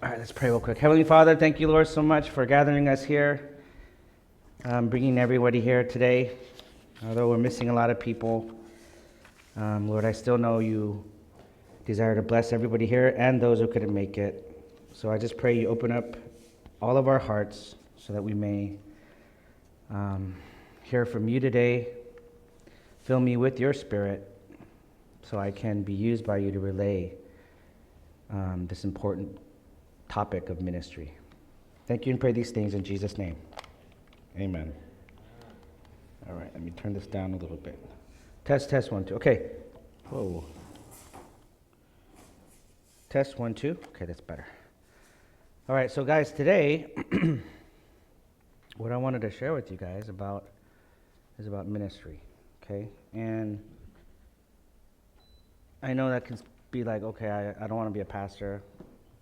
All right, let's pray real quick. Heavenly Father, thank you, Lord, so much for gathering us here, bringing everybody here today. Although we're missing a lot of people, Lord, I still know you desire to bless everybody here and those who couldn't make it. So I just pray you open up all of our hearts so that we may hear from you today. Fill me with your spirit so I can be used by you to relay this important topic of ministry. Thank you and pray these things in Jesus' name. Amen. All right, let me turn this down a little bit. Test, 1, 2. Okay. Whoa. Test 1, 2. Okay, that's better. All right, so guys, today, what I wanted to share with you guys is about ministry, okay? And I know that can be like, okay, I don't want to be a pastor,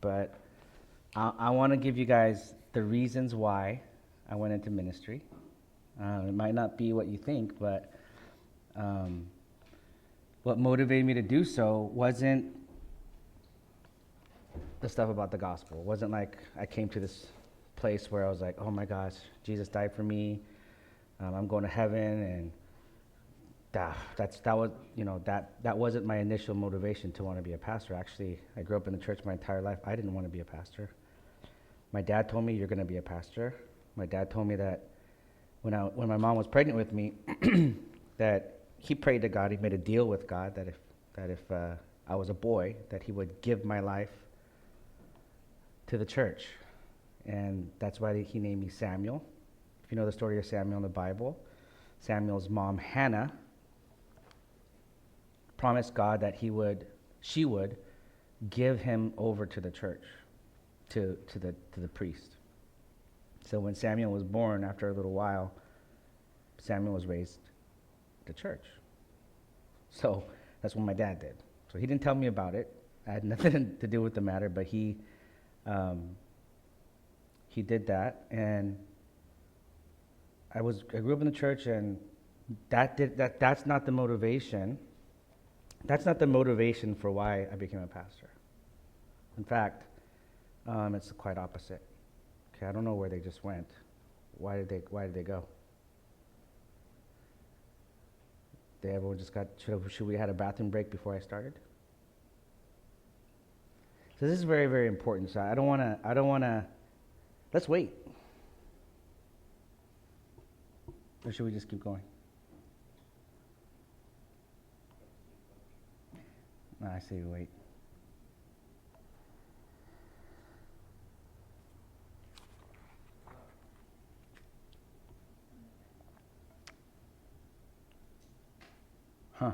but I want to give you guys the reasons why I went into ministry. It might not be what you think, but what motivated me to do so wasn't the stuff about the gospel. It wasn't like I came to this place where I was like, oh my gosh, Jesus died for me. I'm going to heaven, and that wasn't my initial motivation to want to be a pastor. Actually, I grew up in the church my entire life. I didn't want to be a pastor. My dad told me, you're going to be a pastor. My dad told me that when my mom was pregnant with me, that he prayed to God. He made a deal with God that if I was a boy, that he would give my life to the church. And that's why he named me Samuel. If you know the story of Samuel in the Bible, Samuel's mom, Hannah, promised God that she would give him over to the church, to the priest. So when Samuel was born, after a little while, Samuel was raised to church. So that's what my dad did. So he didn't tell me about it. I had nothing to do with the matter, but he did that, and I grew up in the church, and that's not the motivation. That's not the motivation for why I became a pastor. In fact, it's quite opposite. Okay, I don't know where they just went. Why did they go? Everyone just should we had a bathroom break before I started? So this is very, very important. So I don't wanna let's wait. Or should we just keep going? No, I say we wait. Huh.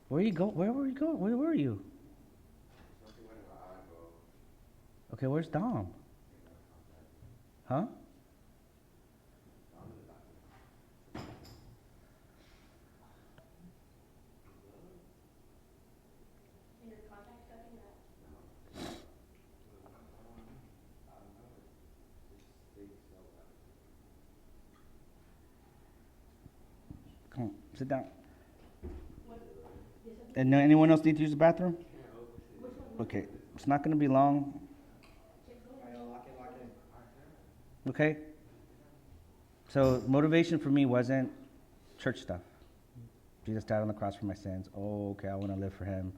Where you go? Where were you going? Where were you? Okay, where's Dom? Huh? Come on, sit down. And anyone else need to use the bathroom? Okay, it's not going to be long. Okay? So motivation for me wasn't church stuff. Jesus died on the cross for my sins. Oh, okay, I want to live for him.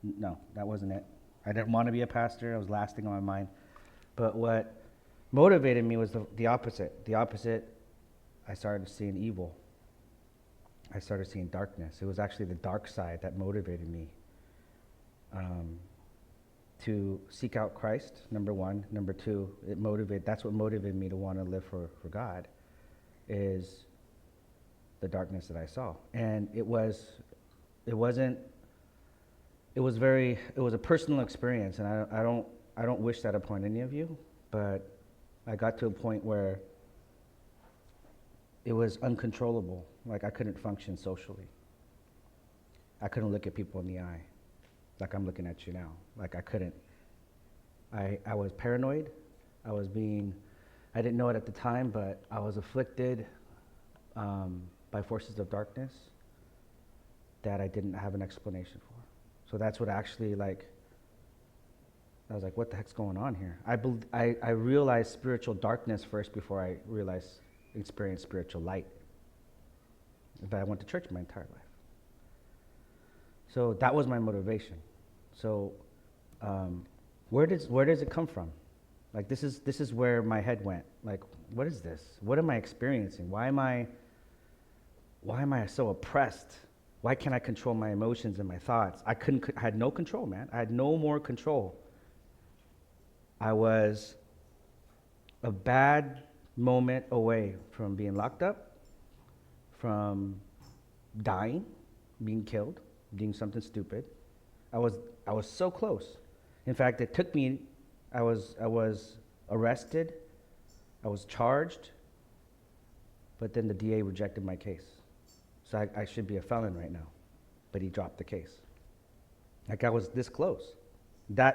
No, that wasn't it. I didn't want to be a pastor. It was last thing on my mind. But what motivated me was the opposite. The opposite, I started seeing evil. I started seeing darkness. It was actually the dark side that motivated me to seek out Christ, number one. Number two, that's what motivated me to want to live for God, is the darkness that I saw. And it was a personal experience, and I don't wish that upon any of you, but I got to a point where it was uncontrollable. Like, I couldn't function socially. I couldn't look at people in the eye like I'm looking at you now. Like, I couldn't. I was paranoid. I didn't know it at the time, but I was afflicted by forces of darkness. that I didn't have an explanation for. So that's what actually, like, I was like, what the heck's going on here? I realized spiritual darkness first before I experienced spiritual light. But I went to church my entire life. So that was my motivation. So where does it come from? Like, this is where my head went. Like, what is this? What am I experiencing? Why am I so oppressed? Why can't I control my emotions and my thoughts? I had no control, man. I had no more control. I was a bad moment away from being locked up, from dying, being killed, doing something stupid. I was so close. In fact, it took me, I was arrested, I was charged, but then the DA rejected my case. So I should be a felon right now, but he dropped the case. Like, I was this close.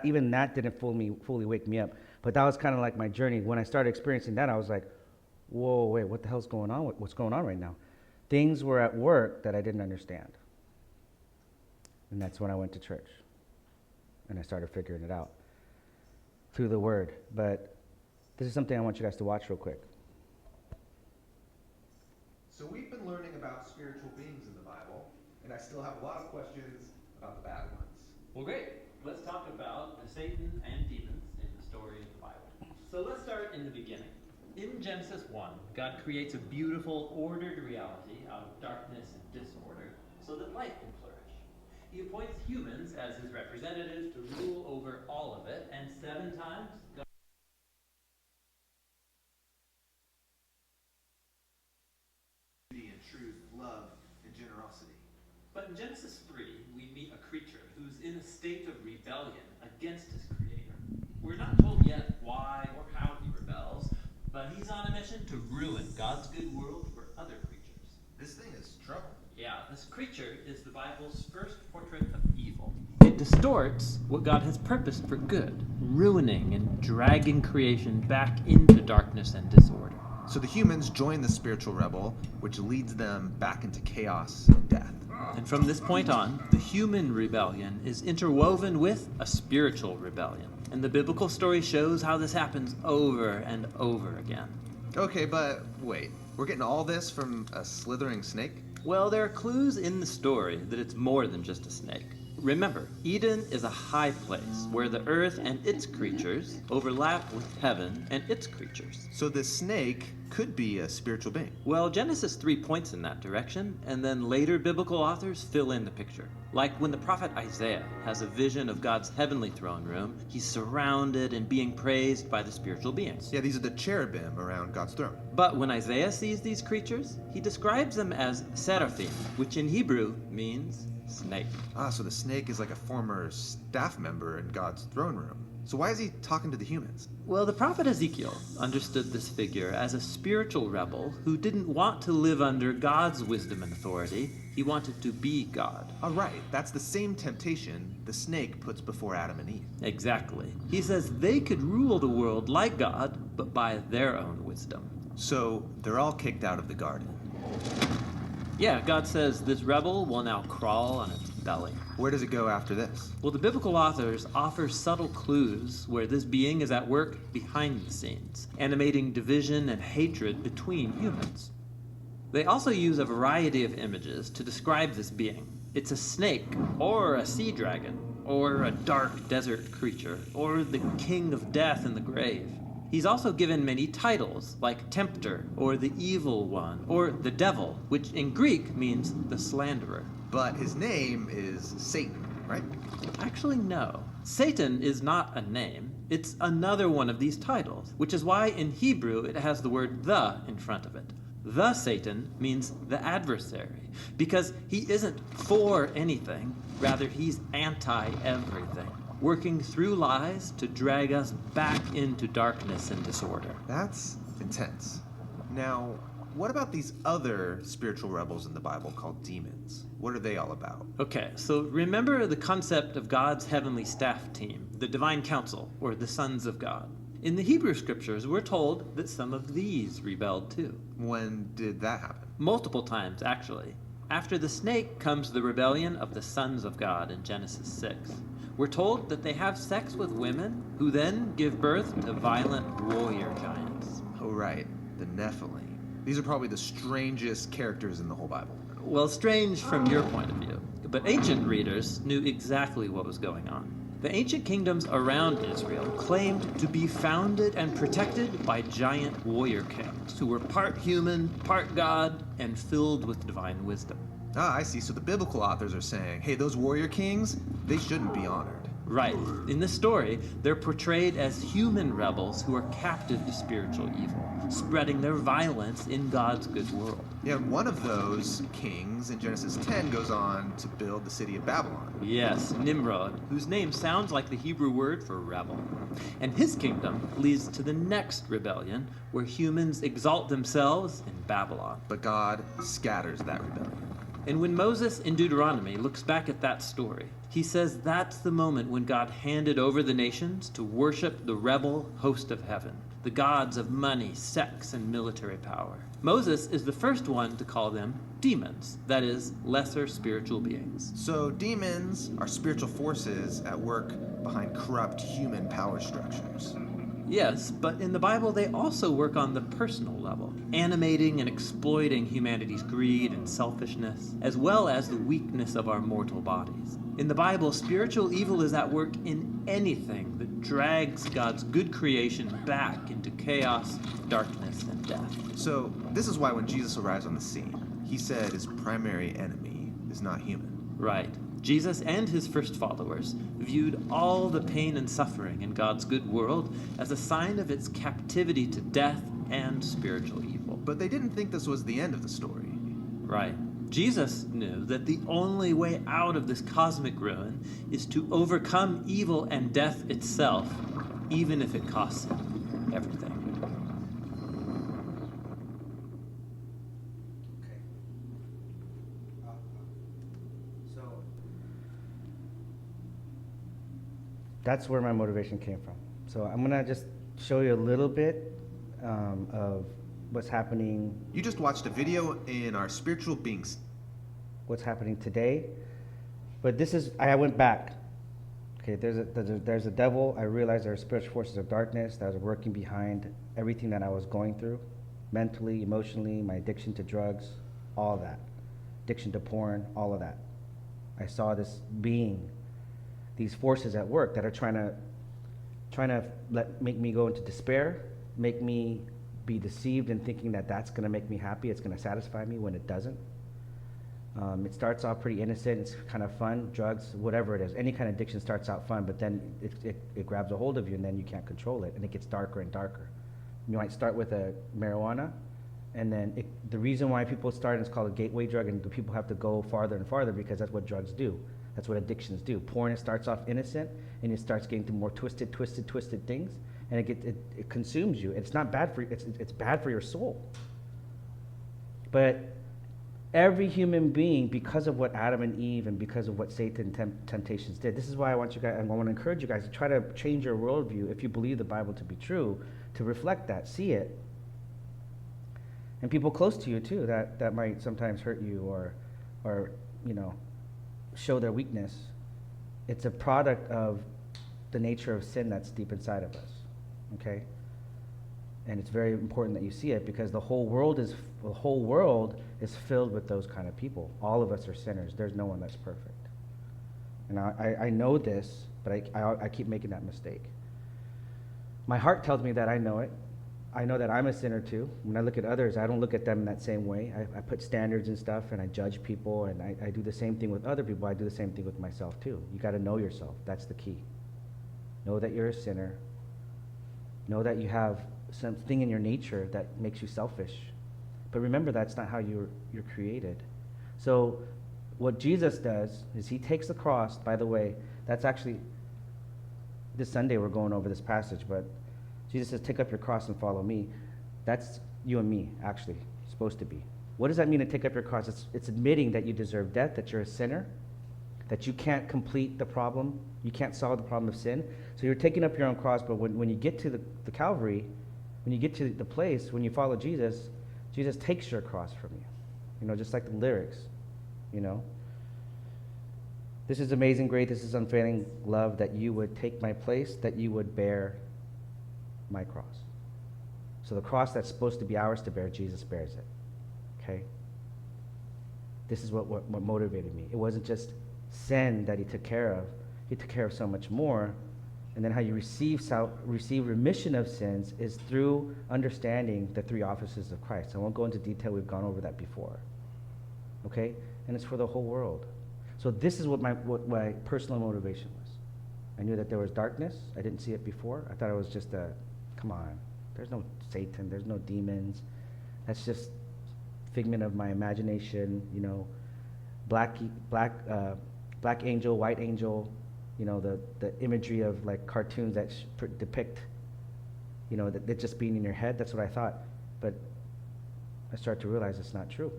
Even that didn't fully wake me up. But that was kind of like my journey. When I started experiencing that, I was like, whoa, wait, what the hell's going on? What's going on right now? Things were at work that I didn't understand. And that's when I went to church. And I started figuring it out through the word. But this is something I want you guys to watch real quick. So we've been learning about spiritual beings in the Bible, and I still have a lot of questions about the bad ones. Well, great. Let's talk about the Satan and demons in the story of the Bible. So let's start in the beginning. In Genesis 1, God creates a beautiful, ordered reality out of darkness and disorder so that light can flourish. He appoints humans as his representatives to rule over all of it, and 7 times God And truth, love, and generosity. But in Genesis 3, we meet a creature who's in a state of rebellion against his creator. We're not told yet why or how he rebels, but he's on a mission to ruin God's good world for other creatures. This thing is trouble. Yeah, this creature is the Bible's first portrait of evil. It distorts what God has purposed for good, ruining and dragging creation back into darkness and disorder. So the humans join the spiritual rebel, which leads them back into chaos and death. And from this point on, the human rebellion is interwoven with a spiritual rebellion. And the biblical story shows how this happens over and over again. Okay, but wait. We're getting all this from a slithering snake? Well, there are clues in the story that it's more than just a snake. Remember, Eden is a high place where the earth and its creatures overlap with heaven and its creatures. So this snake could be a spiritual being. Well, Genesis 3 points in that direction, and then later biblical authors fill in the picture. Like when the prophet Isaiah has a vision of God's heavenly throne room, he's surrounded and being praised by the spiritual beings. Yeah, these are the cherubim around God's throne. But when Isaiah sees these creatures, he describes them as seraphim, which in Hebrew means snake. Ah, so the snake is like a former staff member in God's throne room. So why is he talking to the humans? Well, the prophet Ezekiel understood this figure as a spiritual rebel who didn't want to live under God's wisdom and authority. He wanted to be God. All right, that's the same temptation the snake puts before Adam and Eve. Exactly. He says they could rule the world like God, but by their own wisdom. So they're all kicked out of the garden. Yeah, God says this rebel will now crawl on its belly. Where does it go after this? Well, the biblical authors offer subtle clues where this being is at work behind the scenes, animating division and hatred between humans. They also use a variety of images to describe this being. It's a snake, or a sea dragon, or a dark desert creature, or the king of death in the grave. He's also given many titles, like Tempter, or the Evil One, or the Devil, which in Greek means the slanderer. But his name is Satan, right? Actually, no. Satan is not a name. It's another one of these titles, which is why in Hebrew it has the word the in front of it. The Satan means the adversary, because he isn't for anything, rather he's anti-everything, working through lies to drag us back into darkness and disorder. That's intense. Now, what about these other spiritual rebels in the Bible called demons? What are they all about? Okay, so remember the concept of God's heavenly staff team, the divine council, or the sons of God. In the Hebrew scriptures, we're told that some of these rebelled too. When did that happen? Multiple times, actually. After the snake comes the rebellion of the sons of God in Genesis 6. We're told that they have sex with women who then give birth to violent warrior giants. Oh, right, the Nephilim. These are probably the strangest characters in the whole Bible. Well, strange from your point of view, but ancient readers knew exactly what was going on. The ancient kingdoms around Israel claimed to be founded and protected by giant warrior kings who were part human, part god, and filled with divine wisdom. Ah, I see. So the biblical authors are saying, hey, those warrior kings, they shouldn't be honored. Right. In this story, they're portrayed as human rebels who are captive to spiritual evil, spreading their violence in God's good world. Yeah, and one of those kings in Genesis 10 goes on to build the city of Babylon. Yes, Nimrod, whose name sounds like the Hebrew word for rebel. And his kingdom leads to the next rebellion, where humans exalt themselves in Babylon. But God scatters that rebellion. And when Moses in Deuteronomy looks back at that story, he says that's the moment when God handed over the nations to worship the rebel host of heaven, the gods of money, sex, and military power. Moses is the first one to call them demons, that is, lesser spiritual beings. So demons are spiritual forces at work behind corrupt human power structures. Yes, but in the Bible they also work on the personal level, animating and exploiting humanity's greed and selfishness, as well as the weakness of our mortal bodies. In the Bible, spiritual evil is at work in anything that drags God's good creation back into chaos, darkness, and death. So this is why when Jesus arrives on the scene, he said his primary enemy is not human. Right. Jesus and his first followers viewed all the pain and suffering in God's good world as a sign of its captivity to death and spiritual evil. But they didn't think this was the end of the story. Right. Jesus knew that the only way out of this cosmic ruin is to overcome evil and death itself, even if it costs him everything. That's where my motivation came from. So I'm gonna just show you a little bit of what's happening. You just watched a video in our spiritual beings. What's happening today, but this is, I went back. Okay, there's a devil. I realized there are spiritual forces of darkness that are working behind everything that I was going through, mentally, emotionally, my addiction to drugs, all that, addiction to porn, all of that. I saw this being, these forces at work that are trying to make me go into despair, make me be deceived in thinking that that's going to make me happy, it's going to satisfy me when it doesn't. It starts off pretty innocent, it's kind of fun, drugs, whatever it is. Any kind of addiction starts out fun, but then it grabs a hold of you and then you can't control it, and it gets darker and darker. You might start with a marijuana, and then the reason why people start is called a gateway drug, and the people have to go farther and farther because that's what drugs do. That's what addictions do. Porn, it starts off innocent, and it starts getting to more twisted things, and it consumes you. It's not bad for you, it's bad for your soul. But every human being, because of what Adam and Eve and because of what Satan temptations did, this is why I want to encourage you guys to try to change your worldview, if you believe the Bible to be true, to reflect that, see it. And people close to you too, that might sometimes hurt you or show their weakness. It's a product of the nature of sin that's deep inside of us, okay? And it's very important that you see it, because the whole world is filled with those kind of people. All of us are sinners. There's no one that's perfect. And I know this, but I keep making that mistake. My heart tells me that I know it. I know that I'm a sinner too. When I look at others, I don't look at them in that same way. I put standards and stuff, and I judge people, and I do the same thing with other people. I do the same thing with myself too. You got to know yourself. That's the key. Know that you're a sinner. Know that you have something in your nature that makes you selfish. But remember, that's not how you're created. So what Jesus does is he takes the cross. By the way, that's actually, this Sunday we're going over this passage, but Jesus says, take up your cross and follow me. That's you and me, actually, supposed to be. What does that mean to take up your cross? It's admitting that you deserve death, that you're a sinner, that you can't complete the problem, you can't solve the problem of sin. So you're taking up your own cross, but when you get to the Calvary, when you get to the place, when you follow Jesus, Jesus takes your cross from you. Just like the lyrics. you know. This is amazing grace, this is unfailing love, that you would take my place, that you would bear my cross. So the cross that's supposed to be ours to bear, Jesus bears it. Okay? This is what motivated me. It wasn't just sin that he took care of. He took care of so much more. And then how you receive remission of sins is through understanding the three offices of Christ. I won't go into detail. We've gone over that before. Okay? And it's for the whole world. So this is what my personal motivation was. I knew that there was darkness. I didn't see it before. I thought it was just come on. There's no Satan. There's no demons. That's just figment of my imagination, you know. Black angel, white angel, you know, the imagery of like cartoons that depict, you know, that just being in your head. That's what I thought. But I started to realize it's not true,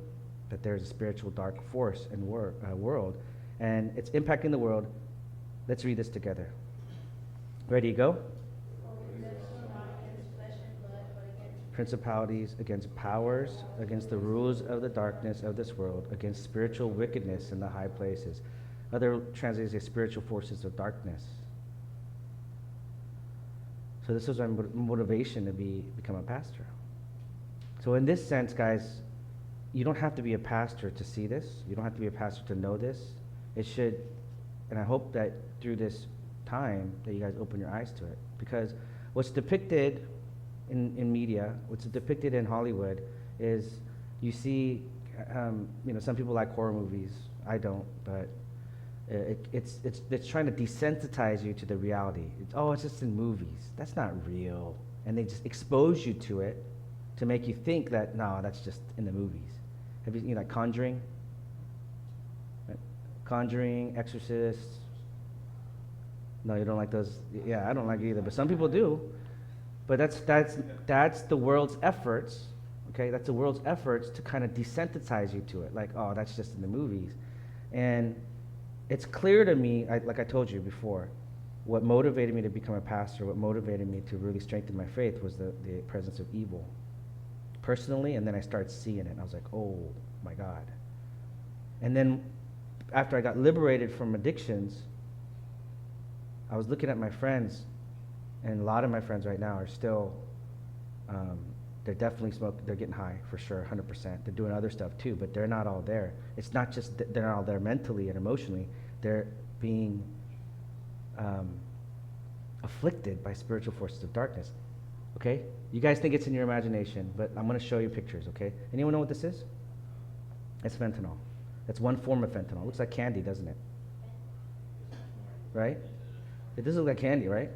that there's a spiritual dark force in world, and it's impacting the world. Let's read this together. Ready to go? Principalities, against powers, against the rulers of the darkness of this world, against spiritual wickedness in the high places. Other translations say spiritual forces of darkness. So this was my motivation to become a pastor. So in this sense, guys, you don't have to be a pastor to see this. You don't have to be a pastor to know this. It should, and I hope that through this time that you guys open your eyes to it. Because what's depicted in media, what's depicted in Hollywood is you see, you know, some people like horror movies. I don't, but it's trying to desensitize you to the reality. It's just in movies. That's not real. And they just expose you to it to make you think that, no, that's just in the movies. Have you seen like Conjuring? Right? Conjuring, Exorcist. No, you don't like those? Yeah, I don't like it either, but some people do. But that's the world's efforts, okay? That's the world's efforts to kind of desensitize you to it. Like, oh, that's just in the movies. And it's clear to me, like I told you before, what motivated me to become a pastor, what motivated me to really strengthen my faith was the presence of evil. Personally, and then I started seeing it, and I was like, oh my God. And then after I got liberated from addictions, I was looking at my friends, and a lot of my friends right now are still, they're definitely smoking, they're getting high for sure, 100%. They're doing other stuff too, but they're not all there. It's not just that they're not all there mentally and emotionally, they're being afflicted by spiritual forces of darkness. Okay? You guys think it's in your imagination, but I'm going to show you pictures, okay? Anyone know what this is? It's fentanyl. That's one form of fentanyl. It looks like candy, doesn't it? Right? It does look like candy, right?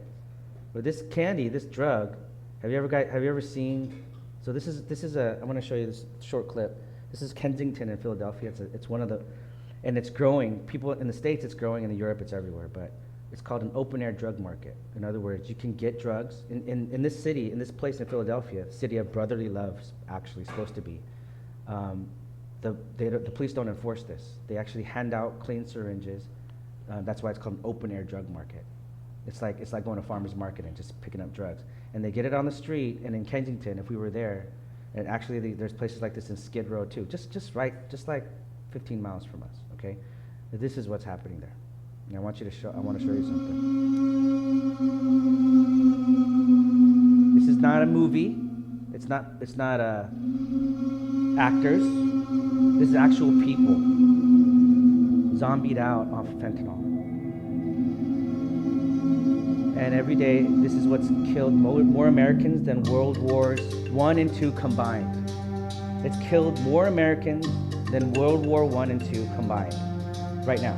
But this candy, this drug, have you ever seen? So this is I'm going to show you this short clip. This is Kensington in Philadelphia. It's one of the, and it's growing. People in the States, it's growing. In Europe, it's everywhere. But it's called an open-air drug market. In other words, you can get drugs in this city, in this place in Philadelphia, city of brotherly love, actually supposed to be. The police don't enforce this. They actually hand out clean syringes. That's why it's called an open-air drug market. It's like going to farmer's market and just picking up drugs. And they get it on the street, and in Kensington, if we were there, and actually there's places like this in Skid Row too, just like 15 miles from us, okay? This is what's happening there. And I want to show you something. This is not a movie. It's not actors. This is actual people zombied out off fentanyl. And every day, this is what's killed more Americans than World Wars I and II combined. It's killed more Americans than World War I and II combined, right now.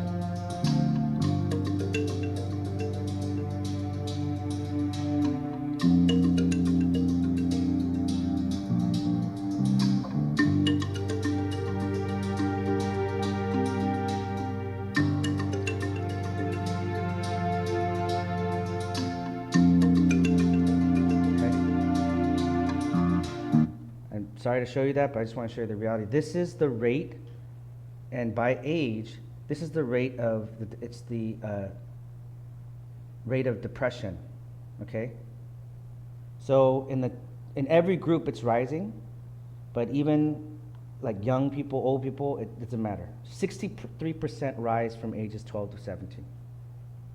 Sorry to show you that, but I just want to show you the reality. This is the rate, and by age, this is the rate of rate of depression. Okay. So in every group it's rising, but even like young people, old people, it doesn't matter. 63% rise from ages 12 to 17,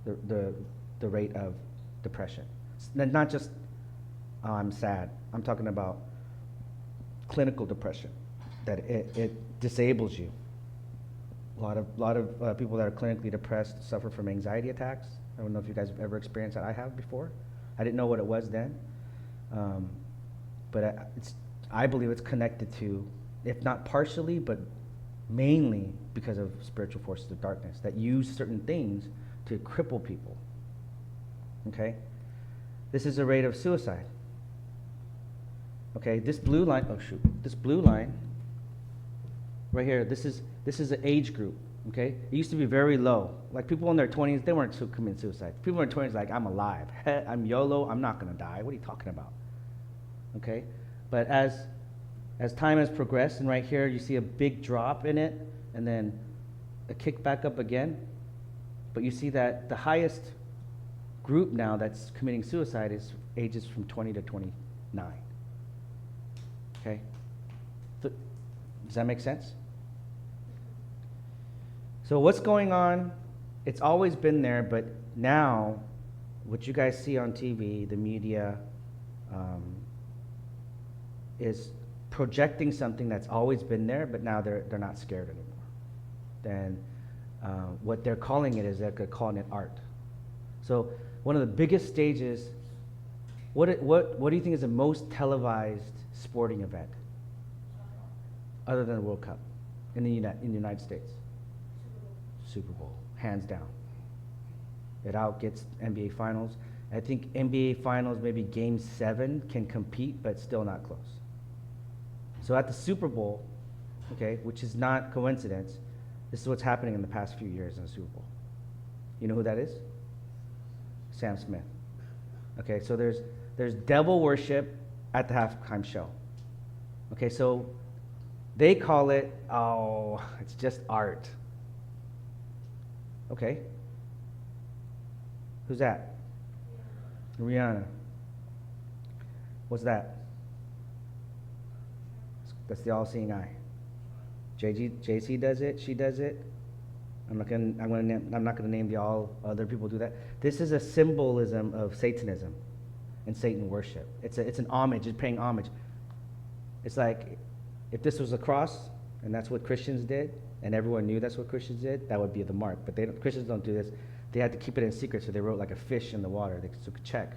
the rate of depression. Not just, oh, I'm sad. I'm talking about clinical depression, that it disables you. A lot of people that are clinically depressed suffer from anxiety attacks. I don't know if you guys have ever experienced that. I have before. I didn't know what it was then, but I believe it's connected to, if not partially, but mainly because of spiritual forces of darkness that use certain things to cripple people. Okay? This is the rate of suicide. Okay, this blue line, oh shoot, this blue line right here, this is an age group, okay? It used to be very low. Like people in their 20s, they weren't committing suicide. People in their 20s like, I'm alive. I'm YOLO, I'm not gonna die. What are you talking about? Okay? But as time has progressed, and right here you see a big drop in it, and then a kick back up again. But you see that the highest group now that's committing suicide is ages from 20 to 29. Okay? Does that make sense? So what's going on? It's always been there, but now what you guys see on TV, the media, is projecting something that's always been there, but now they're not scared anymore. Then what they're calling it is they're calling it art. So one of the biggest stages, what do you think is the most televised sporting event other than the World Cup in the United States? Super Bowl, hands down. It outgets NBA Finals. I think NBA Finals, maybe Game 7 can compete, but still not close. So at the Super Bowl, okay, which is not coincidence, this is what's happening in the past few years in the Super Bowl. You know who that is? Sam Smith. Okay, so there's devil worship at the halftime show. Okay, so they call it, oh, it's just art. Okay. Who's that? Rihanna. What's that? That's the all-seeing eye. JC does it. She does it. I'm not gonna name the all other people do that. This is a symbolism of Satanism and Satan worship. It's an homage. It's paying homage. It's like if this was a cross and that's what Christians did, and everyone knew that's what Christians did, that would be the mark. But Christians don't do this. They had to keep it in secret, so they wrote like a fish in the water. They took a check.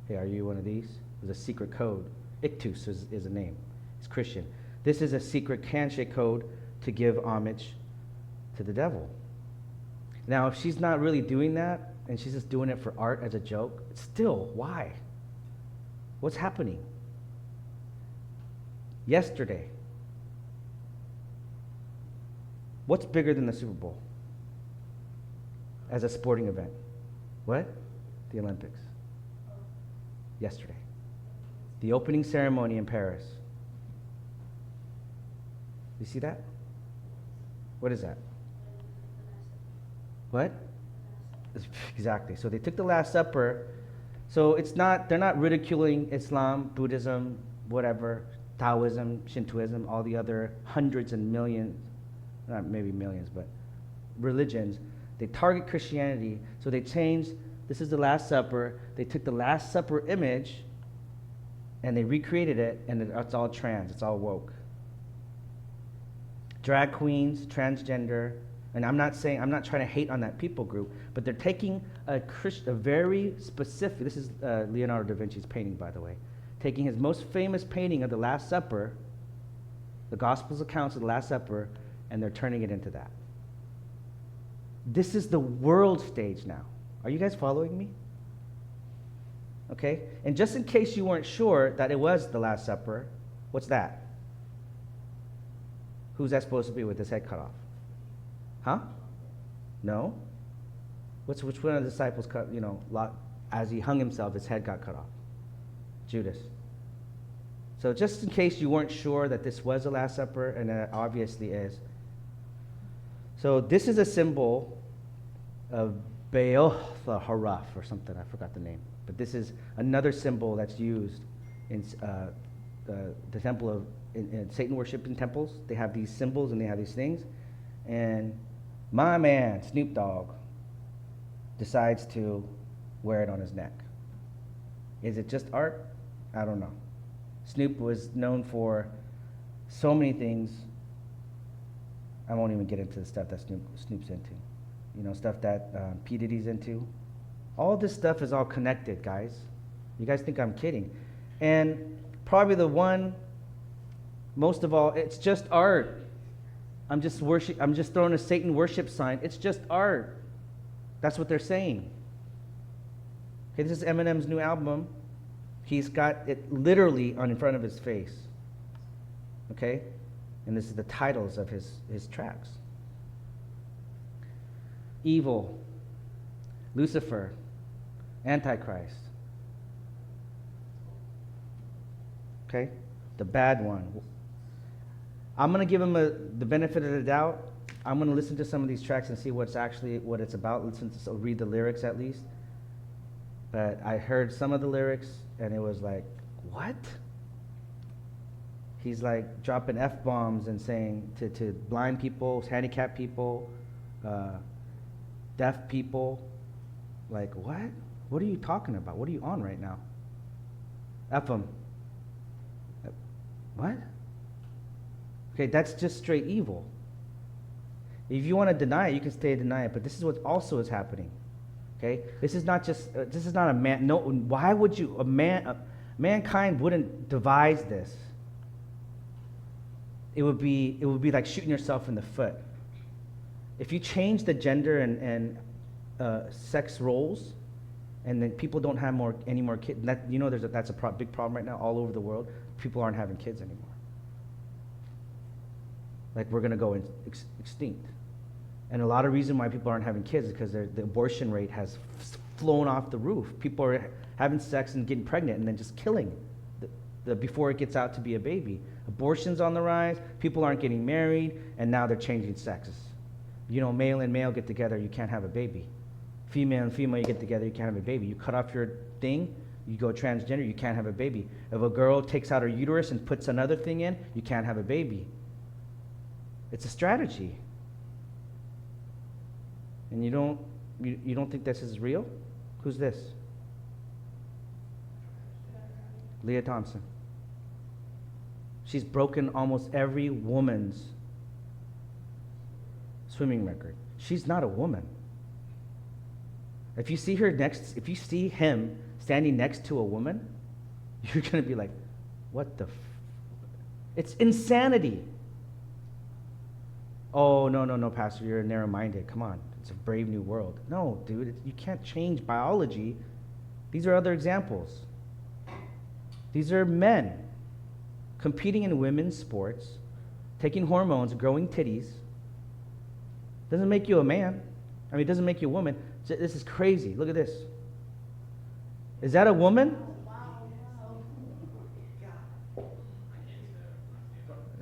Hey, are you one of these? It was a secret code. Ictus is a name. It's Christian. This is a secret handshake code to give homage to the devil. Now, if she's not really doing that, and she's just doing it for art as a joke, still, why? What's happening? Yesterday, what's bigger than the Super Bowl as a sporting event? What? The Olympics. Yesterday. The opening ceremony in Paris. You see that? What is that? What? Exactly. So they took the Last Supper. So they're not ridiculing Islam, Buddhism, whatever, Taoism, Shintoism, all the other hundreds and millions, not maybe millions, but religions. They target Christianity, so they changed, this is the Last Supper. They took the Last Supper image and they recreated it, and it's all trans, it's all woke. Drag queens, transgender, and I'm not trying to hate on that people group, but they're taking a very specific, this is Leonardo da Vinci's painting, by the way, taking his most famous painting of the Last Supper, the Gospels accounts of the Last Supper, and they're turning it into that. This is the world stage now. Are you guys following me? Okay? And just in case you weren't sure that it was the Last Supper, what's that? Who's that supposed to be with his head cut off? Huh? No? Which one of the disciples cut, as he hung himself, his head got cut off? Judas. So just in case you weren't sure that this was the Last Supper, and it obviously is. So this is a symbol of Baal Haraf or something, I forgot the name. But this is another symbol that's used in the temple of in Satan worshiping temples, they have these symbols and they have these things. And my man, Snoop Dogg, decides to wear it on his neck. Is it just art? I don't know. Snoop was known for so many things. I won't even get into the stuff that Snoop's into. You know, stuff that P. Diddy's into. All this stuff is all connected, guys. You guys think I'm kidding. And probably the one, most of all, it's just art. I'm just throwing a Satan worship sign. It's just art. That's what they're saying. Okay, this is Eminem's new album. He's got it literally on in front of his face. Okay? And this is the titles of his tracks. Evil, Lucifer, Antichrist. Okay? The bad one. I'm going to give him the benefit of the doubt. I'm going to listen to some of these tracks and see what it's about. Read the lyrics at least. But I heard some of the lyrics and it was like, what? He's like dropping F-bombs and saying to blind people, handicapped people, deaf people, like, what? What are you talking about? What are you on right now? F them. What? Okay, that's just straight evil. If you want to deny it, you can stay and deny it, but this is what also is happening. Okay? This is not a man. No, why would you, mankind wouldn't devise this. It would be like shooting yourself in the foot. If you change the gender and sex roles, and then people don't have any more kids, that's a big problem right now all over the world. People aren't having kids anymore. Like we're gonna go extinct. And a lot of reason why people aren't having kids is because the abortion rate has flown off the roof. People are having sex and getting pregnant and then just killing before it gets out to be a baby. Abortion's on the rise, people aren't getting married, and now they're changing sexes. You know, male and male get together, you can't have a baby. Female and female, you get together, you can't have a baby. You cut off your thing, you go transgender, you can't have a baby. If a girl takes out her uterus and puts another thing in, you can't have a baby. It's a strategy. And you don't think this is real? Who's this? Leah Thompson. She's broken almost every woman's swimming record. She's not a woman. If you see him standing next to a woman, you're going to be like, what the it's insanity. Oh, no, Pastor, you're narrow-minded. Come on, it's a brave new world. No, dude, you can't change biology. These are other examples. These are men competing in women's sports, taking hormones, growing titties. Doesn't make you a man. I mean, it doesn't make you a woman. This is crazy. Look at this. Is that a woman?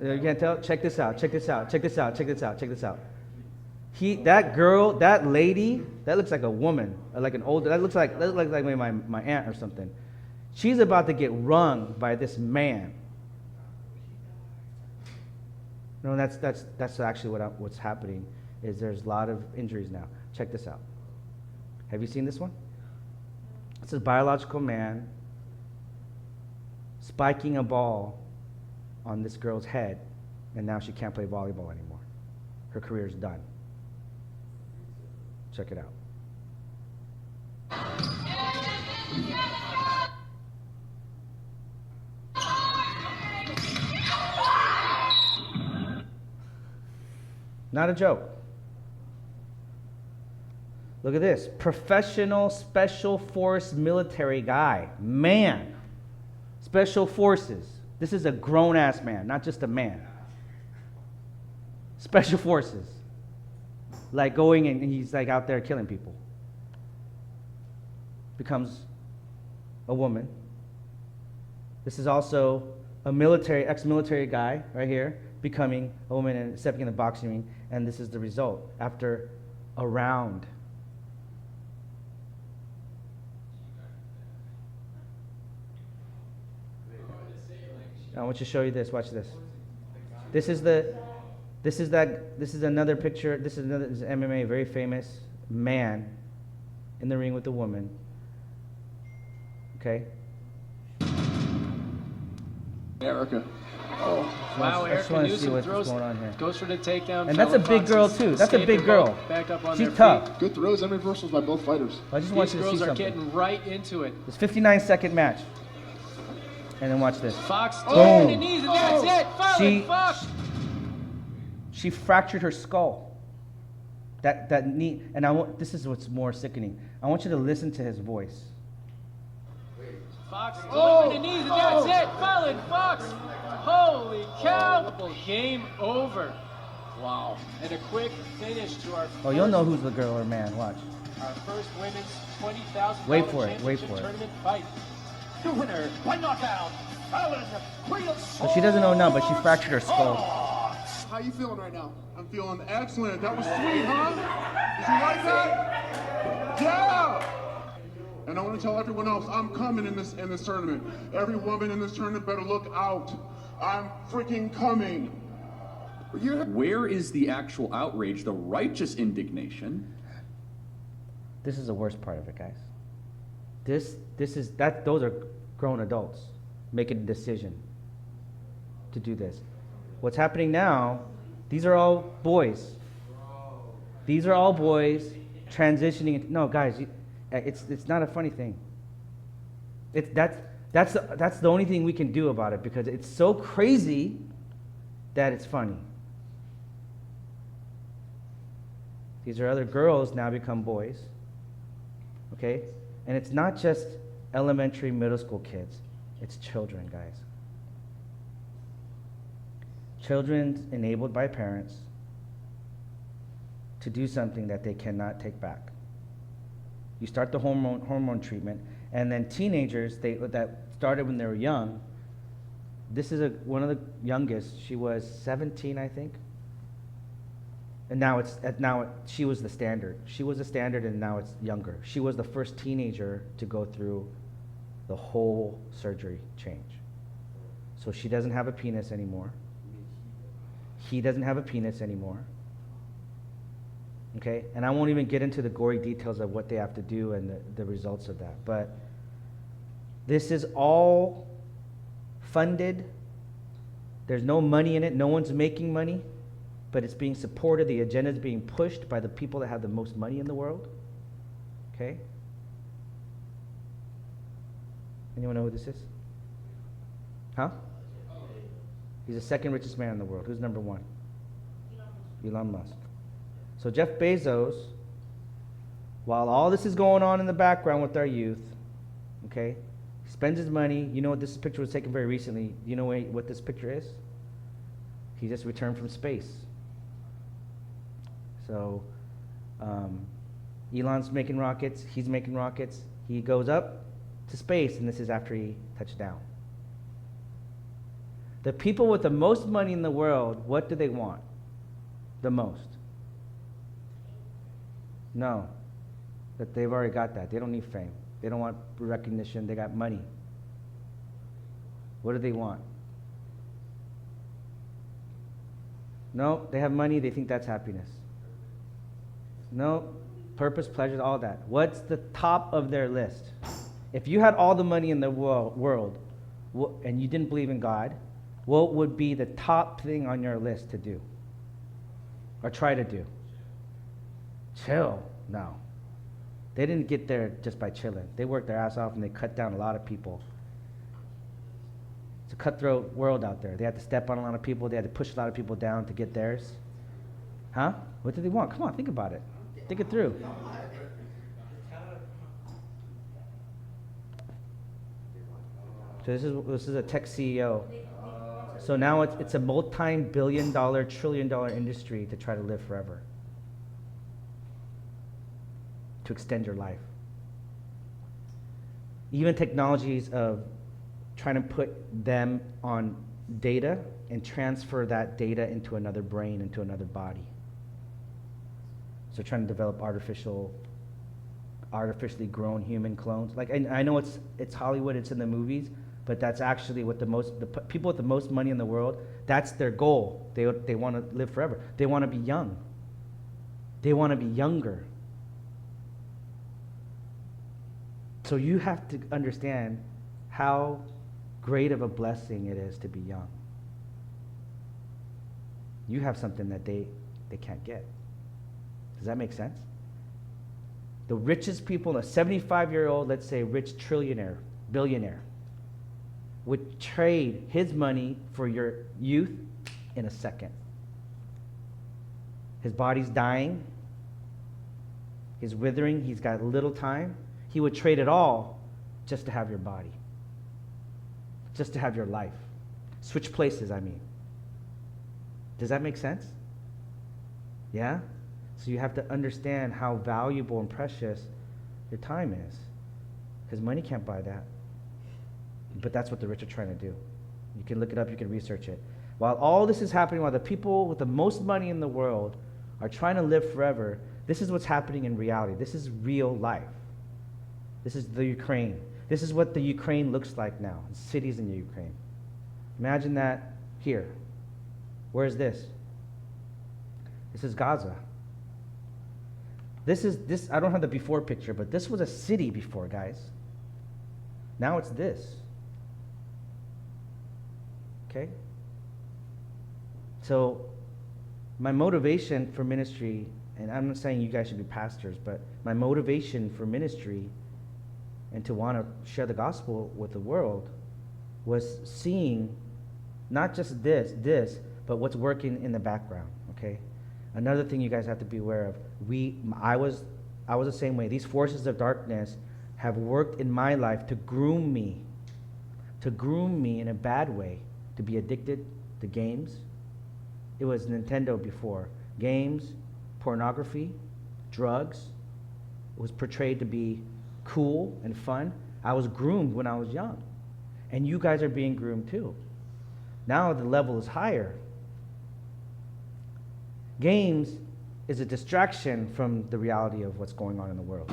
You can't tell? Check this out. That girl, that lady, that looks like a woman, like an older, that looks like maybe my aunt or something. She's about to get wrung by this man. No, that's actually what's happening. Is there's a lot of injuries now. Check this out. Have you seen this one? It's a biological man spiking a ball on this girl's head, and now she can't play volleyball anymore. Her career's done. Check it out. Not a joke. Look at this. Professional special force military guy. Man. Special forces. This is a grown-ass man, not just a man. Special forces. Like going and he's like out there killing people. Becomes a woman. This is also a ex-military guy right here, becoming a woman and stepping in the boxing ring, and this is the result after a round. I want you to show you this. Watch this. This is another picture. This is MMA, very famous man in the ring with a woman. Okay? Erica. Oh, Wow, I just Erica want to see Newsom what's throws, going on here. goes for the takedown. And that's a Fallon big Fox girl, is too. That's a big escaping girl. both, back up on She's their tough. feet. good throws and reversals by both fighters. I just want These you to see girls are something. getting right into it. It's 59-second match. And then watch this. Fox Boom. taking the knees, and that's it. Fallon She- Fox. She fractured her skull. That knee, and this is what's more sickening. I want you to listen to his voice. Fox going for the knees, and that's it. Fallon Fox. Holy cow. Game over. Wow. And a quick finish to our Oh, you'll know who's the girl or man. Watch. our first women's $20,000 Wait for it, wait championship for it. tournament fight. The winner by knockout, Fallon, Queen of So she doesn't know now, but she fractured her skull. How you feeling right now? I'm feeling excellent. That was sweet, huh? Did you like that? Yeah! And I want to tell everyone else, I'm coming in this tournament. Every woman in this tournament better look out. I'm freaking coming. Where is the actual outrage, the righteous indignation? This is the worst part of it, guys. Those are grown adults making a decision to do this. What's happening now, these are all boys. These are all boys transitioning. No, guys, it's not a funny thing. That's the only thing we can do about it, because it's so crazy that it's funny. These are other girls now become boys. Okay? And it's not just elementary, middle school kids. It's children, guys. Children enabled by parents to do something that they cannot take back. You start the hormone treatment, and then teenagers that started when they were young. This is one of the youngest. She was 17, I think. And now she was the standard. She was the standard, and now it's younger. She was the first teenager to go through the whole surgery change. So she doesn't have a penis anymore. He doesn't have a penis anymore. Okay? And I won't even get into the gory details of what they have to do and the results of that. But this is all funded. There's no money in it. No one's making money. But it's being supported. The agenda is being pushed by the people that have the most money in the world. Okay? Anyone know who this is? Huh? He's the second richest man in the world. Who's number one? Elon Musk. So Jeff Bezos, while all this is going on in the background with our youth, okay, he spends his money. You know what, this picture was taken very recently. You know what this picture is? He just returned from space. So Elon's making rockets. He's making rockets. He goes up to space, and this is after he touched down. The people with the most money in the world, what do they want the most? No, that they've already got that. They don't need fame. They don't want recognition. They got money. What do they want? No, they have money. They think that's happiness. No, purpose, pleasure, all that. What's the top of their list? If you had all the money in the world and you didn't believe in God, what would be the top thing on your list to do? Or try to do? Chill? No. They didn't get there just by chilling. They worked their ass off, and they cut down a lot of people. It's a cutthroat world out there. They had to step on a lot of people. They had to push a lot of people down to get theirs. Huh? What do they want? Come on, think about it. Think it through. So this is a tech CEO. So now it's a multi-billion-dollar, trillion-dollar industry to try to live forever, to extend your life. Even technologies of trying to put them on data and transfer that data into another brain, into another body. So trying to develop artificially grown human clones. Like, I know it's Hollywood, it's in the movies, But that's actually what people with the most money in the world, that's their goal. They want to live forever. They want to be young. They want to be younger. So you have to understand how great of a blessing it is to be young. You have something that they can't get. Does that make sense? The richest people, a 75-year-old, let's say rich trillionaire, billionaire, would trade his money for your youth in a second. His body's dying. He's withering. He's got little time. He would trade it all just to have your body. Just to have your life. Switch places, I mean. Does that make sense? Yeah? So you have to understand how valuable and precious your time is. Because money can't buy that. But that's what the rich are trying to do. You can look it up, you can research it. While all this is happening, while the people with the most money in the world are trying to live forever, this is what's happening in reality. This is real life. This is the Ukraine. This is what the Ukraine looks like now, cities in the Ukraine. Imagine that here. Where is this? This is Gaza. This, I don't have the before picture, but this was a city before, guys. Now it's this. Okay? So, my motivation for ministry, and I'm not saying you guys should be pastors, but my motivation for ministry and to want to share the gospel with the world was seeing not just this, but what's working in the background, okay? Another thing you guys have to be aware of, I was the same way. These forces of darkness have worked in my life to groom me in a bad way, to be addicted to games. It was Nintendo before. Games, pornography, drugs. It was portrayed to be cool and fun. I was groomed when I was young. And you guys are being groomed too. Now the level is higher. Games is a distraction from the reality of what's going on in the world.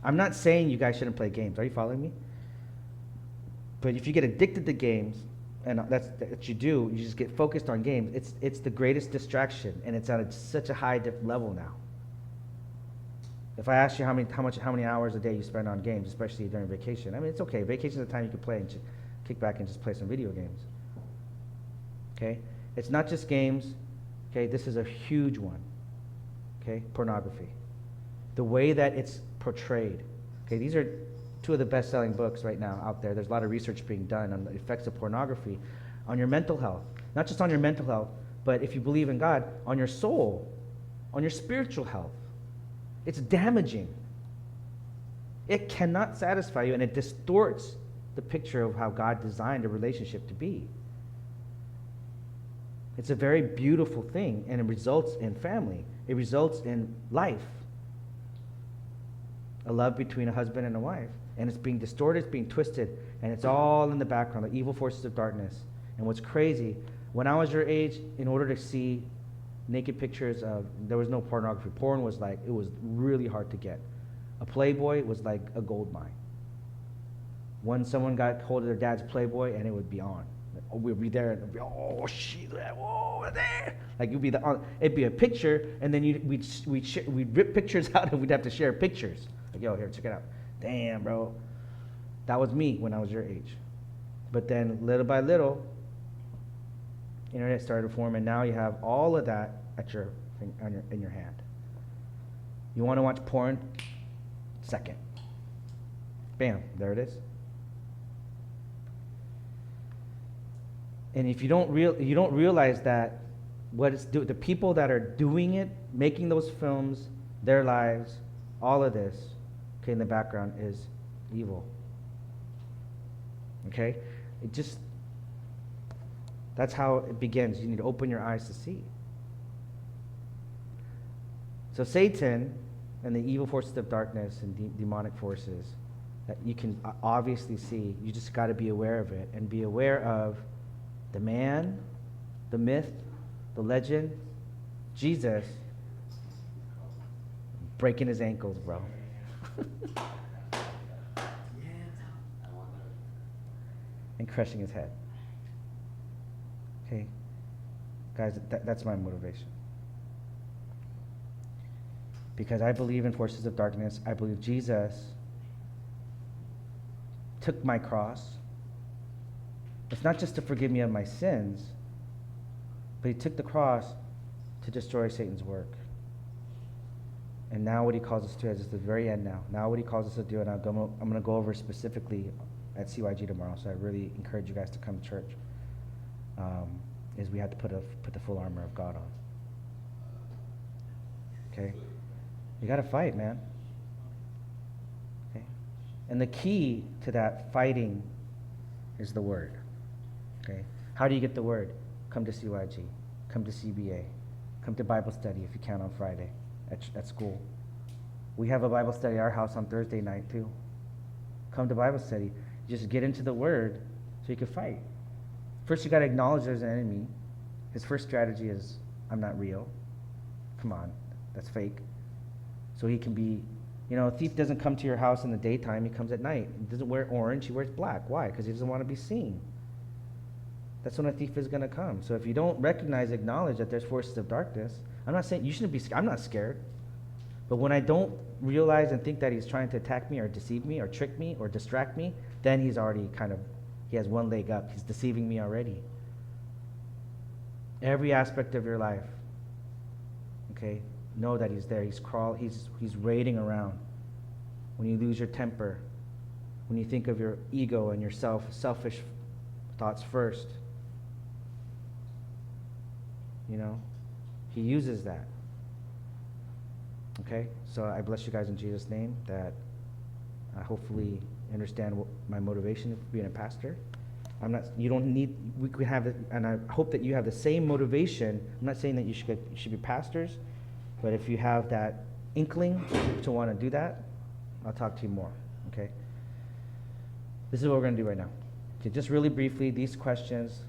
I'm not saying you guys shouldn't play games. Are you following me? But if you get addicted to games, and that's what you do, you just get focused on games, it's the greatest distraction, and it's at such a high level now. If I ask you how many hours a day you spend on games, especially during vacation, I mean, it's okay. Vacation is the time you can play and kick back and just play some video games. Okay? It's not just games. Okay? This is a huge one. Okay? Pornography. The way that it's portrayed. Okay? These are two of the best-selling books right now out there. There's a lot of research being done on the effects of pornography on your mental health. Not just on your mental health, but if you believe in God, on your soul, on your spiritual health. It's damaging. It cannot satisfy you, and it distorts the picture of how God designed a relationship to be. It's a very beautiful thing, and it results in family. It results in life. A love between a husband and a wife. And it's being distorted, it's being twisted, and it's all in the background, the evil forces of darkness. And what's crazy, when I was your age, in order to see naked pictures of, there was no pornography. Porn was like, it was really hard to get. A Playboy was like a gold mine. When someone got hold of their dad's Playboy, and it would be on. We'd be there, and it'd be, oh, shit, whoa, there. Like, it'd be a picture, and then we'd rip pictures out, and we'd have to share pictures. Like, yo, here, check it out. Damn, bro. That was me when I was your age. But then, little by little, internet started to form, and now you have all of that in your hand. You want to watch porn? Second. Bam, there it is. And if you don't realize that the people that are doing it, making those films, their lives, all of this, okay, in the background is evil. Okay? That's how it begins. You need to open your eyes to see. So Satan and the evil forces of darkness and demonic forces that you can obviously see, you just got to be aware of it and be aware of the man, the myth, the legend, Jesus breaking his ankles, bro. and crushing his head. Okay? Guys, that's my motivation. Because I believe in forces of darkness. I believe Jesus took my cross. It's not just to forgive me of my sins, but he took the cross to destroy Satan's work. And now what he calls us to, as it's the very end now what he calls us to do, and I'm going to go over specifically at CYG tomorrow, so I really encourage you guys to come to church, is we have to put the full armor of God on. Okay? You got to fight, man. Okay? And the key to that fighting is the Word. Okay? How do you get the Word? Come to CYG. Come to CBA. Come to Bible study if you can on Friday at school. We have a Bible study at our house on Thursday night too. Come to Bible study. Just get into the Word so you can fight. First you got to acknowledge there's an enemy. His first strategy is, I'm not real. Come on, that's fake. So he can be, a thief doesn't come to your house in the daytime, he comes at night. He doesn't wear orange, he wears black. Why? Because he doesn't want to be seen. That's when a thief is going to come. So if you don't acknowledge that there's forces of darkness, I'm not saying you shouldn't be scared. I'm not scared. But when I don't realize and think that he's trying to attack me or deceive me or trick me or distract me, then he's already he has one leg up. He's deceiving me already. Every aspect of your life, okay, know that he's there. He's raiding around. When you lose your temper, when you think of your ego and your selfish thoughts first, he uses that. Okay, so I bless you guys in Jesus' name that hopefully understand what my motivation of being a pastor. We can have it, and I hope that you have the same motivation. I'm not saying that you should be pastors, but if you have that inkling to want to do that, I'll talk to you more, okay? This is what we're going to do right now. Okay, just really briefly, these questions,